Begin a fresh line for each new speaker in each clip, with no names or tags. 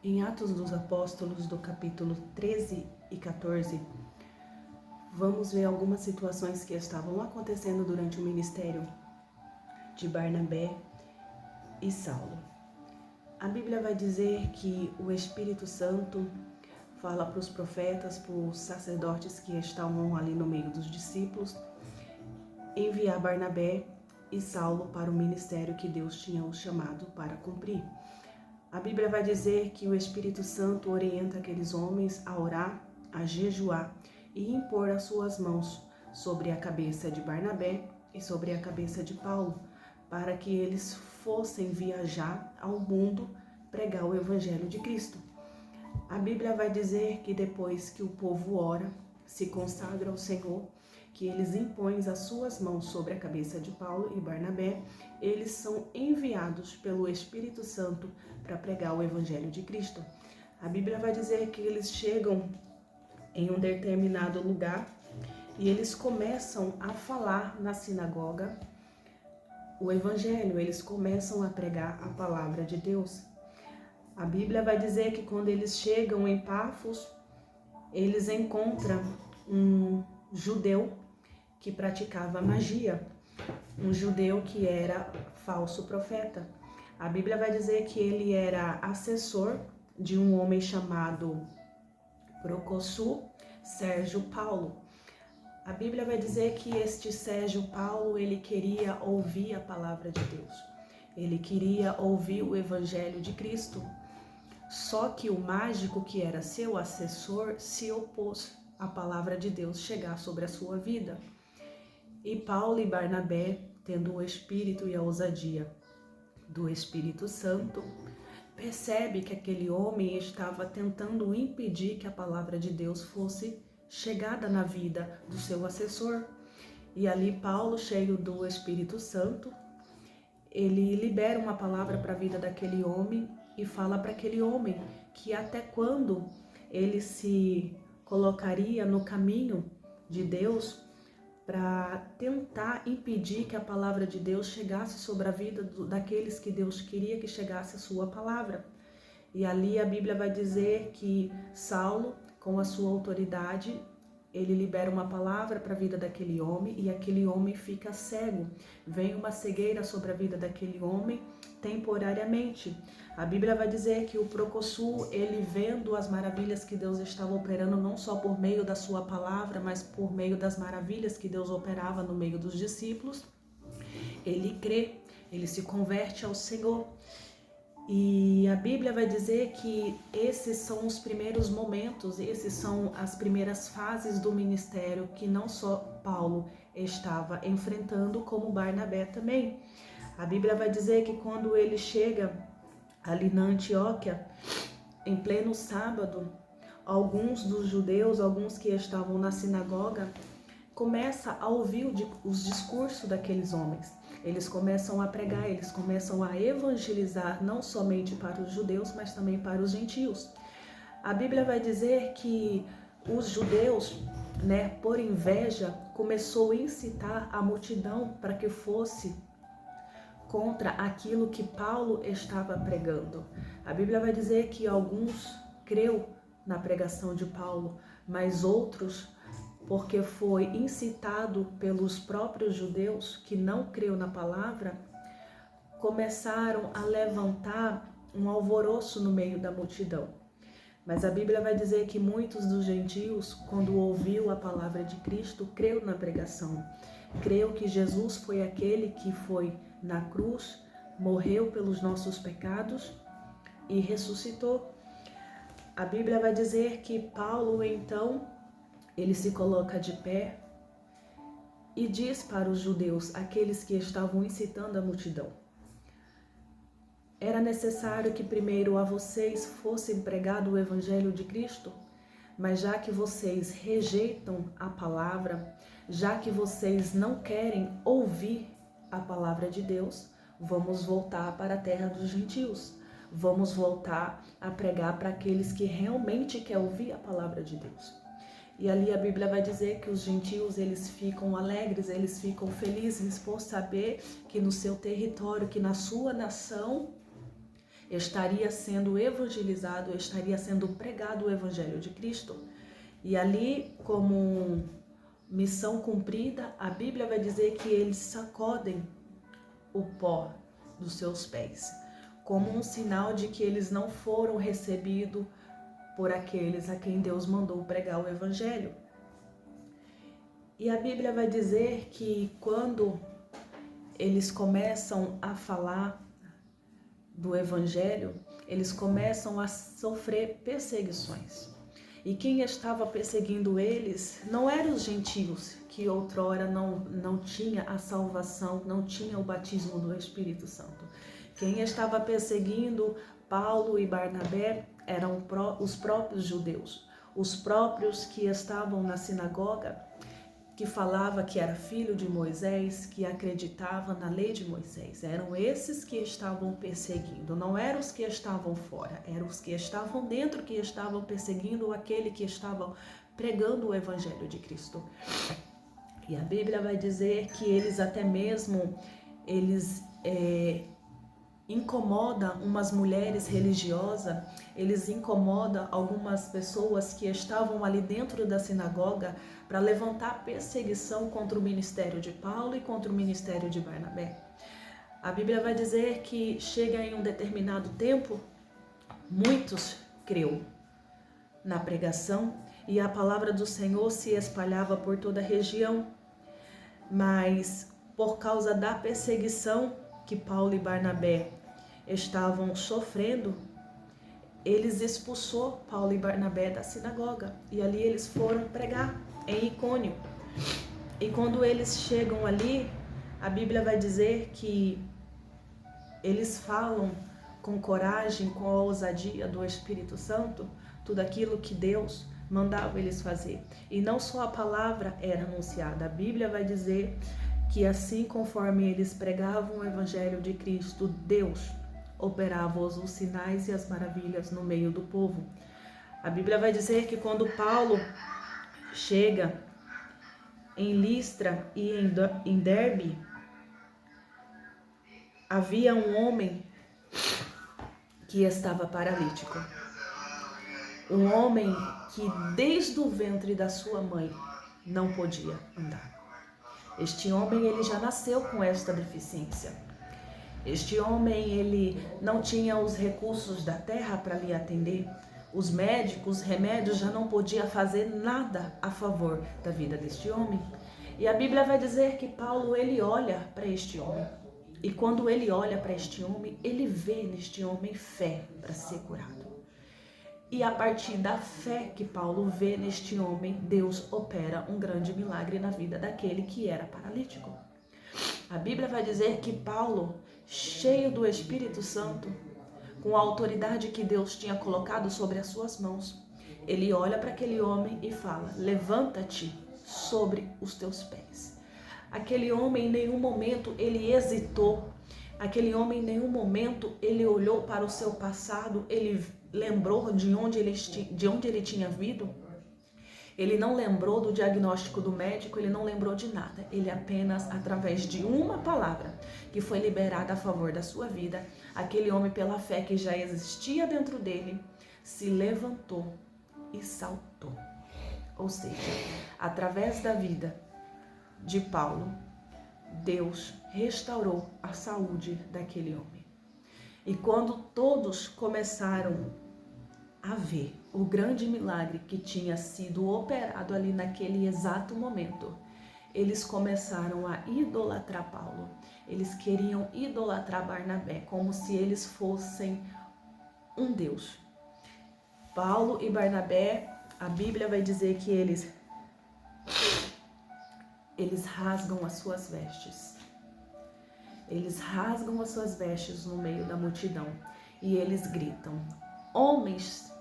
Em Atos dos Apóstolos, do capítulo 13 e 14, vamos ver algumas situações que estavam acontecendo durante o ministério de Barnabé e Saulo. A Bíblia vai dizer que o Espírito Santo fala para os profetas, para os sacerdotes que estavam ali no meio dos discípulos, enviar Barnabé e Saulo para o ministério que Deus tinha os chamado para cumprir. A Bíblia vai dizer que o Espírito Santo orienta aqueles homens a orar, a jejuar e impor as suas mãos sobre a cabeça de Barnabé e sobre a cabeça de Paulo, para que eles fossem viajar ao mundo pregar o Evangelho de Cristo. A Bíblia vai dizer que depois que o povo ora, se consagra ao Senhor, que eles impõem as suas mãos sobre a cabeça de Paulo e Barnabé, eles são enviados pelo Espírito Santo para pregar o Evangelho de Cristo. A Bíblia vai dizer que eles chegam em um determinado lugar e eles começam a falar na sinagoga o Evangelho, eles começam a pregar a palavra de Deus. A Bíblia vai dizer que quando eles chegam em Pafos, eles encontram um judeu que praticava magia, um judeu que era falso profeta. A Bíblia vai dizer que ele era assessor de um homem chamado Proconsul Sérgio Paulo. A Bíblia vai dizer que este Sérgio Paulo, ele queria ouvir a palavra de Deus. Ele queria ouvir o Evangelho de Cristo. Só que o mágico, que era seu assessor, se opôs à palavra de Deus chegar sobre a sua vida. E Paulo e Barnabé, tendo o espírito e a ousadia do Espírito Santo, percebe que aquele homem estava tentando impedir que a palavra de Deus fosse chegada na vida do seu assessor. E ali Paulo, cheio do Espírito Santo, ele libera uma palavra para a vida daquele homem e fala para aquele homem que até quando ele se colocaria no caminho de Deus para tentar impedir que a palavra de Deus chegasse sobre a vida daqueles que Deus queria que chegasse a sua palavra. E ali a Bíblia vai dizer que Saulo, com a sua autoridade, ele libera uma palavra para a vida daquele homem e aquele homem fica cego. Vem uma cegueira sobre a vida daquele homem temporariamente. A Bíblia vai dizer que o Proconsul, ele vendo as maravilhas que Deus estava operando, não só por meio da sua palavra, mas por meio das maravilhas que Deus operava no meio dos discípulos, ele crê, ele se converte ao Senhor. E a Bíblia vai dizer que esses são os primeiros momentos, esses são as primeiras fases do ministério que não só Paulo estava enfrentando, como Barnabé também. A Bíblia vai dizer que quando ele chega ali na Antioquia, em pleno sábado, alguns dos judeus, alguns que estavam na sinagoga, começam a ouvir os discursos daqueles homens. Eles começam a pregar, eles começam a evangelizar, não somente para os judeus, mas também para os gentios. A Bíblia vai dizer que os judeus, por inveja, começou a incitar a multidão para que fosse contra aquilo que Paulo estava pregando. A Bíblia vai dizer que alguns creu na pregação de Paulo, mas outros, porque foi incitado pelos próprios judeus que não creu na palavra, começaram a levantar um alvoroço no meio da multidão. Mas a Bíblia vai dizer que muitos dos gentios, quando ouviu a palavra de Cristo, creu na pregação. Creu que Jesus foi aquele que foi na cruz, morreu pelos nossos pecados e ressuscitou. A Bíblia vai dizer que Paulo, então, ele se coloca de pé e diz para os judeus, aqueles que estavam incitando a multidão: era necessário que primeiro a vocês fosse pregado o Evangelho de Cristo, mas já que vocês rejeitam a palavra, já que vocês não querem ouvir a palavra de Deus, vamos voltar para a terra dos gentios. Vamos voltar a pregar para aqueles que realmente querem ouvir a palavra de Deus. E ali a Bíblia vai dizer que os gentios, eles ficam alegres, eles ficam felizes por saber que no seu território, que na sua nação, estaria sendo evangelizado, estaria sendo pregado o evangelho de Cristo. E ali, como missão cumprida, a Bíblia vai dizer que eles sacodem o pó dos seus pés, como um sinal de que eles não foram recebidos por aqueles a quem Deus mandou pregar o evangelho. E a Bíblia vai dizer que quando eles começam a falar do evangelho, eles começam a sofrer perseguições. E quem estava perseguindo eles não eram os gentios, que outrora não tinha a salvação, não tinha o batismo do Espírito Santo. Quem estava perseguindo Paulo e Barnabé eram os próprios judeus, os próprios que estavam na sinagoga, que falava que era filho de Moisés, que acreditava na lei de Moisés. Eram esses que estavam perseguindo, não eram os que estavam fora, eram os que estavam dentro que estavam perseguindo aquele que estava pregando o evangelho de Cristo. E a Bíblia vai dizer que eles até mesmo, incomoda umas mulheres religiosas, eles incomodam algumas pessoas que estavam ali dentro da sinagoga para levantar perseguição contra o ministério de Paulo e contra o ministério de Barnabé. A Bíblia vai dizer que chega em um determinado tempo, muitos creu na pregação e a palavra do Senhor se espalhava por toda a região, mas por causa da perseguição que Paulo e Barnabé estavam sofrendo, eles expulsou Paulo e Barnabé da sinagoga e ali eles foram pregar em Icônio. E quando eles chegam ali, a Bíblia vai dizer que eles falam com coragem, com a ousadia do Espírito Santo, tudo aquilo que Deus mandava eles fazer. E não só a palavra era anunciada, a Bíblia vai dizer que assim conforme eles pregavam o evangelho de Cristo, Deus operava os sinais e as maravilhas no meio do povo. A Bíblia vai dizer que quando Paulo chega em Listra e em Derbe, havia um homem que estava paralítico. Um homem que desde o ventre da sua mãe não podia andar. Este homem, ele já nasceu com esta deficiência. Este homem, ele não tinha os recursos da terra para lhe atender. Os médicos, os remédios já não podiam fazer nada a favor da vida deste homem. E a Bíblia vai dizer que Paulo, ele olha para este homem. E quando ele olha para este homem, ele vê neste homem fé para ser curado. E a partir da fé que Paulo vê neste homem, Deus opera um grande milagre na vida daquele que era paralítico. A Bíblia vai dizer que Paulo, cheio do Espírito Santo, com a autoridade que Deus tinha colocado sobre as suas mãos, ele olha para aquele homem e fala: levanta-te sobre os teus pés. Aquele homem em nenhum momento ele hesitou, aquele homem em nenhum momento ele olhou para o seu passado, ele lembrou de onde ele tinha vindo. Ele não lembrou do diagnóstico do médico, ele não lembrou de nada. Ele apenas, através de uma palavra que foi liberada a favor da sua vida, aquele homem, pela fé que já existia dentro dele, se levantou e saltou. Ou seja, através da vida de Paulo, Deus restaurou a saúde daquele homem. E quando todos começaram a ver o grande milagre que tinha sido operado ali naquele exato momento, eles começaram a idolatrar Paulo. Eles queriam idolatrar Barnabé, como se eles fossem um Deus. Paulo e Barnabé, a Bíblia vai dizer que eles rasgam as suas vestes. Eles rasgam as suas vestes no meio da multidão e eles gritam: homens,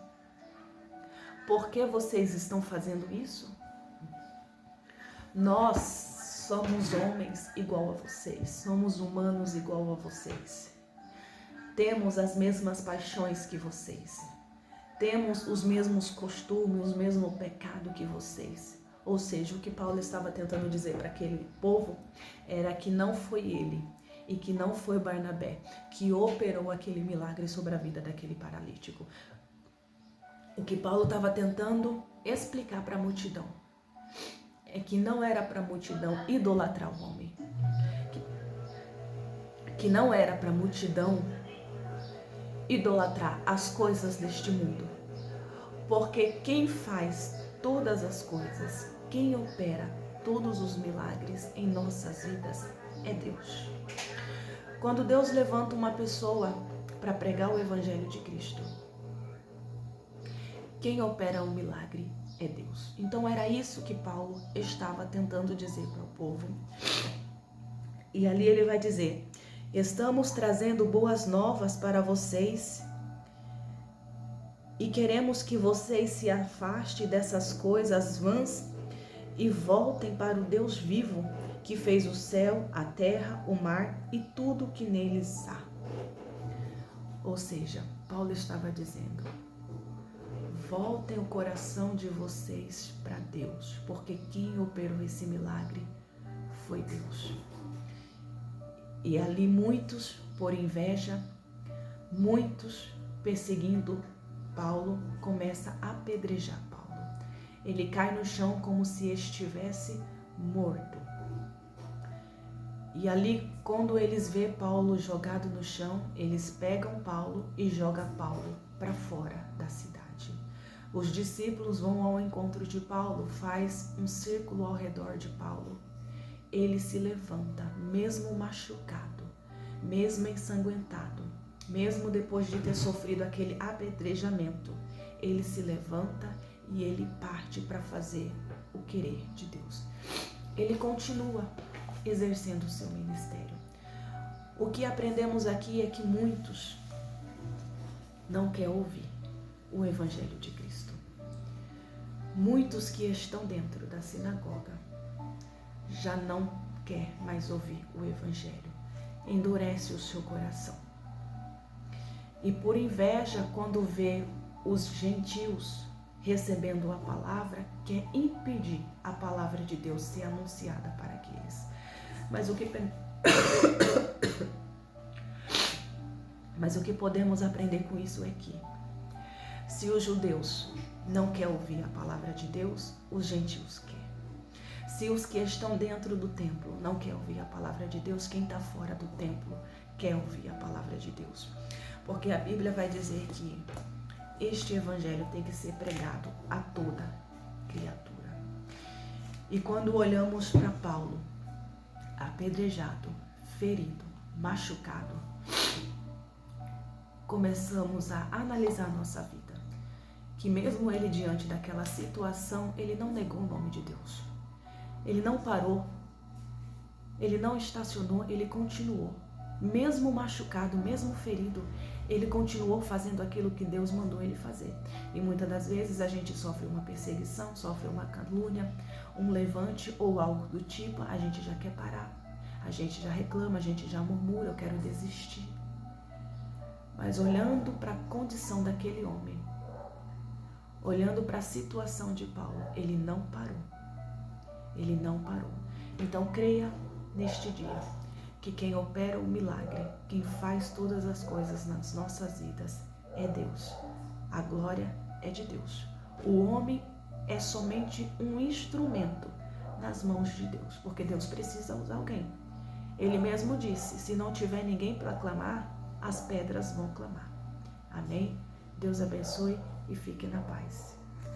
por que vocês estão fazendo isso? Nós somos homens igual a vocês, somos humanos igual a vocês. Temos as mesmas paixões que vocês. Temos os mesmos costumes, o mesmo pecado que vocês. Ou seja, o que Paulo estava tentando dizer para aquele povo era que não foi ele e que não foi Barnabé que operou aquele milagre sobre a vida daquele paralítico. O que Paulo estava tentando explicar para a multidão é que não era para a multidão idolatrar o homem, que não era para a multidão idolatrar as coisas deste mundo, porque quem faz todas as coisas, quem opera todos os milagres em nossas vidas é Deus. Quando Deus levanta uma pessoa para pregar o Evangelho de Cristo, quem opera o milagre é Deus. Então era isso que Paulo estava tentando dizer para o povo. E ali ele vai dizer: estamos trazendo boas novas para vocês e queremos que vocês se afastem dessas coisas vãs e voltem para o Deus vivo, que fez o céu, a terra, o mar e tudo que neles há. Ou seja, Paulo estava dizendo: voltem o coração de vocês para Deus, porque quem operou esse milagre foi Deus. E ali muitos, por inveja, muitos perseguindo Paulo, começa a apedrejar Paulo. Ele cai no chão como se estivesse morto. E ali, quando eles vê Paulo jogado no chão, eles pegam Paulo e jogam Paulo para fora da cidade. Os discípulos vão ao encontro de Paulo, faz um círculo ao redor de Paulo. Ele se levanta, mesmo machucado, mesmo ensanguentado, mesmo depois de ter sofrido aquele apedrejamento, ele se levanta e ele parte para fazer o querer de Deus. Ele continua exercendo o seu ministério. O que aprendemos aqui é que muitos não querem ouvir o Evangelho de Cristo. Muitos que estão dentro da sinagoga já não quer mais ouvir o Evangelho, endurece o seu coração. E por inveja, quando vê os gentios recebendo a palavra, quer impedir a palavra de Deus ser anunciada para aqueles. Mas o que podemos aprender com isso é que, se os judeus não querem ouvir a palavra de Deus, os gentios querem. Se os que estão dentro do templo não querem ouvir a palavra de Deus, quem está fora do templo quer ouvir a palavra de Deus. Porque a Bíblia vai dizer que este evangelho tem que ser pregado a toda criatura. E quando olhamos para Paulo, apedrejado, ferido, machucado, começamos a analisar nossa vida. Que mesmo ele, diante daquela situação, ele não negou o nome de Deus. Ele não parou, ele não estacionou, ele continuou. Mesmo machucado, mesmo ferido, ele continuou fazendo aquilo que Deus mandou ele fazer. E muitas das vezes a gente sofre uma perseguição, sofre uma calúnia, um levante ou algo do tipo, a gente já quer parar, a gente já reclama, a gente já murmura, eu quero desistir. Mas olhando para a condição daquele homem, olhando para a situação de Paulo, ele não parou. Ele não parou. Então creia neste dia que quem opera o milagre, quem faz todas as coisas nas nossas vidas é Deus. A glória é de Deus. O homem é somente um instrumento nas mãos de Deus, porque Deus precisa usar alguém. Ele mesmo disse, se não tiver ninguém para clamar, as pedras vão clamar. Amém? Deus abençoe e fique na paz.